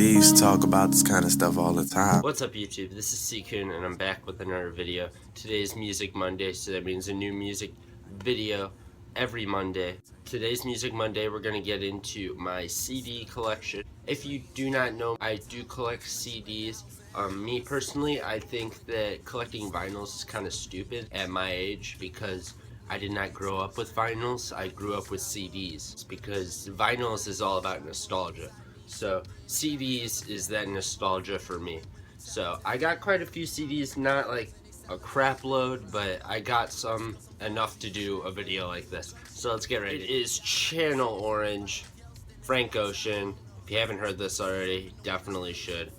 R&Ds talk about this kind of stuff all the time. What's up YouTube, this is ckuhnyt and I'm back with another video. Today's Music Monday, so that means a new music video every Monday. Today's Music Monday, we're going to get into my CD collection. If you do not know, I do collect CDs. Me personally, I think that collecting vinyls is kind of stupid at my age because I did not grow up with vinyls. I grew up with CDs because vinyls is all about nostalgia. So CDs is that nostalgia for me. So I got quite a few CDs, not like a crap load, but I got some enough to do a video like this. So let's get ready. It is Channel Orange, Frank Ocean. If you haven't heard this already, definitely should.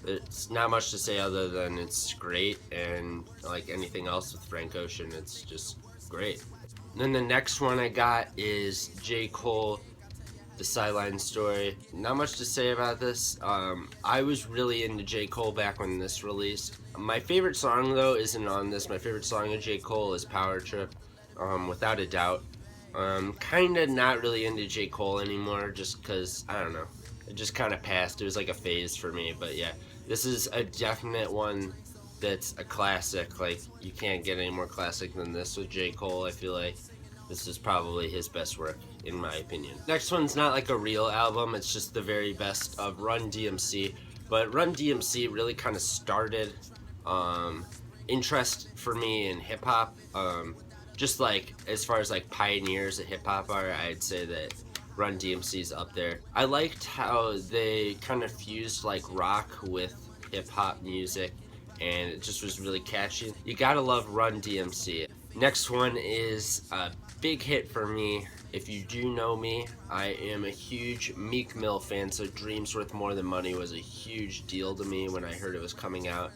It's not much to say other than it's great, and like anything else with Frank Ocean, it's just great. And then the next one I got is J. Cole, The Sideline Story. Not much to say about this. I was really into J. Cole back when this released. My favorite song though isn't on this. My favorite song of J. Cole is Power Trip, without a doubt. Kinda not really into J. Cole anymore just cause, I don't know, it just kinda passed. It was like a phase for me, but yeah. This is a definite one that's a classic. Like, you can't get any more classic than this with J. Cole. I feel like this is probably his best work, in my opinion. Next one's not like a real album, it's just the very best of Run DMC. But Run DMC really kind of started interest for me in hip-hop. Just like, as far as like pioneers of hip-hop are, I'd say that Run DMC's up there. I liked how they kind of fused like rock with hip-hop music, and it just was really catchy. You gotta love Run DMC. Next one is a big hit for me. If you do know me, I am a huge Meek Mill fan, so Dreams Worth More Than Money was a huge deal to me when I heard it was coming out.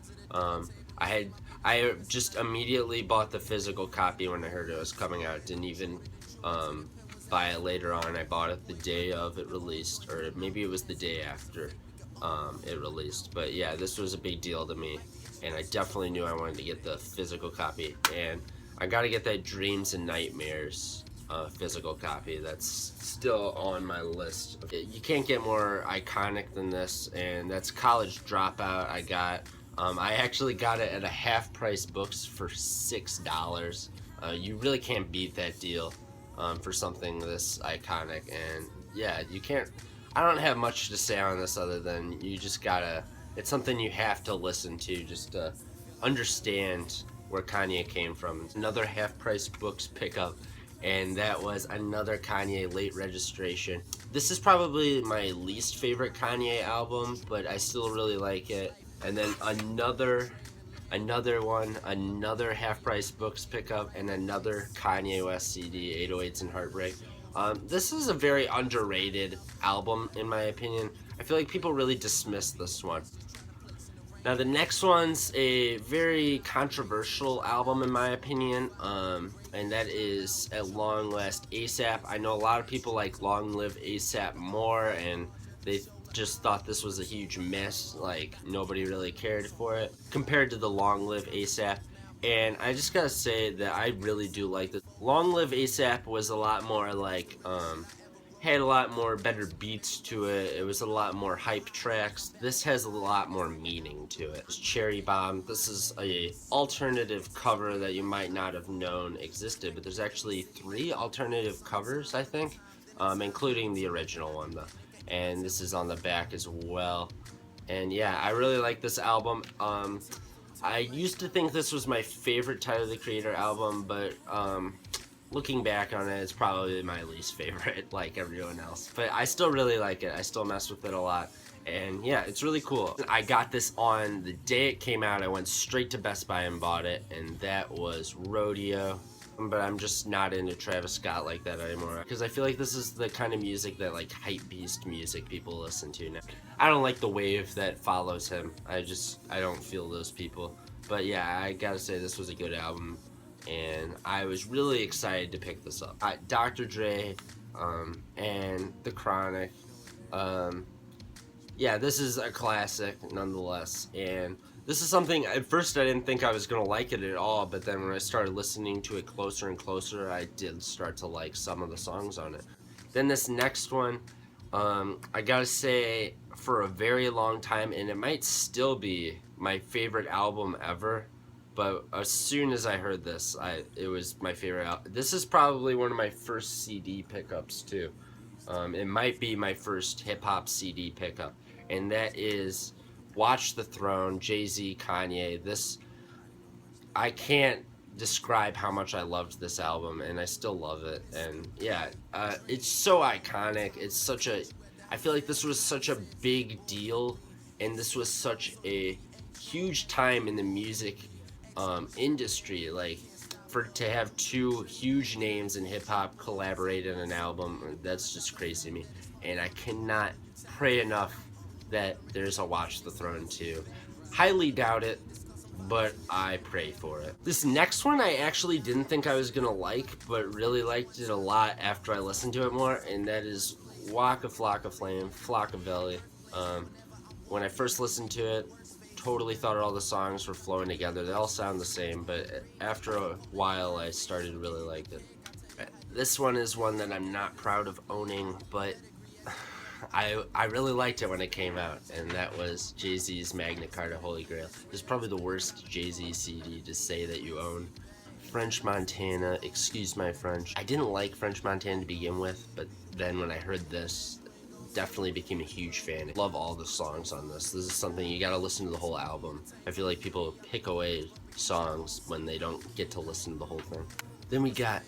I just immediately bought the physical copy when I heard it was coming out. Didn't even buy it later on. I bought it the day of it released, or maybe it was the day after it released. But yeah, this was a big deal to me, and I definitely knew I wanted to get the physical copy. And I gotta get that Dreams and Nightmares physical copy. That's still on my list. You can't get more iconic than this, and that's College Dropout. I actually got it at a half price books for $6. You really can't beat that deal for something this iconic. And yeah, you can't, I don't have much to say on this other than you just gotta, it's something you have to listen to just to understand where Kanye came from. Another half price books pickup, and that was another Kanye Late Registration. This is probably my least favorite Kanye album, but I still really like it. And then another one, another half price books pickup, and another Kanye West CD, 808s and Heartbreak. This is a very underrated album in my opinion. I feel like people really dismiss this one. Now the next one's a very controversial album in my opinion, and that is At Long Last ASAP. I know a lot of people like Long Live ASAP more, and they just thought this was a huge mess, like nobody really cared for it compared to the Long Live ASAP. And I just gotta say that I really do like this. Long Live ASAP was a lot more like had a lot more better beats to it. It was a lot more hype tracks. This has a lot more meaning to it. Cherry Bomb. This is a alternative cover that you might not have known existed, but there's actually 3 alternative covers, I think, including the original one though. And this is on the back as well. And yeah, I really like this album. I used to think this was my favorite Tyler the Creator album, but looking back on it, it's probably my least favorite, like everyone else. But I still really like it. I still mess with it a lot. And yeah, it's really cool. I got this on the day it came out. I went straight to Best Buy and bought it, and that was Rodeo. But I'm just not into Travis Scott like that anymore, because I feel like this is the kind of music that like hype beast music people listen to now. I don't like the wave that follows him. I don't feel those people. But yeah, I gotta say this was a good album, and I was really excited to pick this up. Dr. Dre and The Chronic. Yeah, this is a classic nonetheless, and this is something, at first I didn't think I was going to like it at all, but then when I started listening to it closer and closer, I did start to like some of the songs on it. Then this next one, I gotta say, for a very long time, and it might still be my favorite album ever, but as soon as I heard this, it was my favorite album. This is probably one of my first CD pickups too. It might be my first hip hop CD pickup, and that is Watch the Throne, Jay-Z, Kanye. This, I can't describe how much I loved this album, and I still love it. And yeah, it's so iconic. It's such a, I feel like this was such a big deal, and this was such a huge time in the music industry. Like, for to have two huge names in hip hop collaborate in an album, that's just crazy to me. And I cannot pray enough that there's a Watch the Throne 2. Highly doubt it, but I pray for it. This next one I actually didn't think I was gonna like, but really liked it a lot after I listened to it more, and that is Waka Flocka Flame, Flockavelli. When I first listened to it, totally thought all the songs were flowing together. They all sound the same, but after a while I started to really like it. This one is one that I'm not proud of owning, but I really liked it when it came out, and that was Jay-Z's Magna Carta Holy Grail. It's probably the worst Jay-Z CD to say that you own. French Montana, excuse my French. I didn't like French Montana to begin with, but then when I heard this, definitely became a huge fan. Love all the songs on this. This is something you gotta listen to the whole album. I feel like people pick away songs when they don't get to listen to the whole thing. Then we got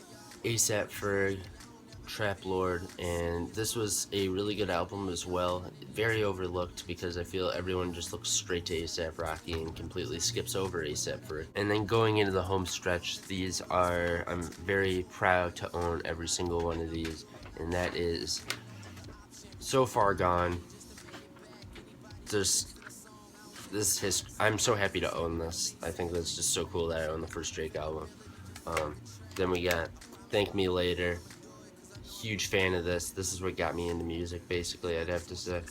A$AP Ferg, Trap Lord, and this was a really good album as well. Very overlooked because I feel everyone just looks straight to A$AP Rocky and completely skips over A$AP Ferg. And then going into the home stretch, these are, I'm very proud to own every single one of these, and that is So Far Gone. I'm so happy to own this. I think that's just so cool that I own the first Drake album. Then we got Thank Me Later. Huge fan of this. This is what got me into music, basically, I'd have to say.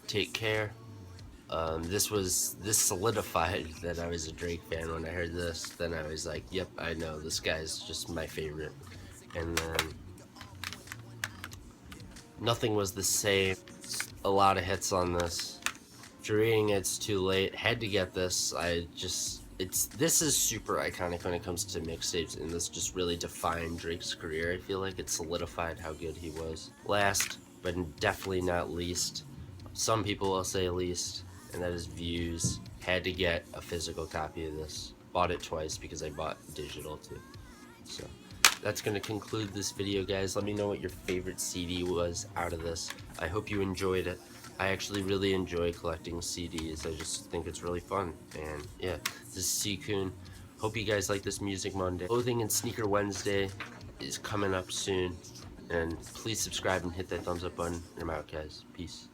Take Care. This solidified that I was a Drake fan when I heard this. Then I was like, yep, I know, this guy's just my favorite. And then Nothing Was the Same. A lot of hits on this. If you're reading It's Too Late, had to get this. This is super iconic when it comes to mixtapes, and this just really defined Drake's career. I feel like it solidified how good he was. Last, but definitely not least, some people will say least, and that is Views. Had to get a physical copy of this. Bought it twice because I bought digital too. So that's going to conclude this video, guys. Let me know what your favorite CD was out of this. I hope you enjoyed it. I actually really enjoy collecting CDs. I just think it's really fun. And yeah, this is C-Kun. Hope you guys like this Music Monday. Clothing and Sneaker Wednesday is coming up soon. And please subscribe and hit that thumbs up button. And I'm out, guys. Peace.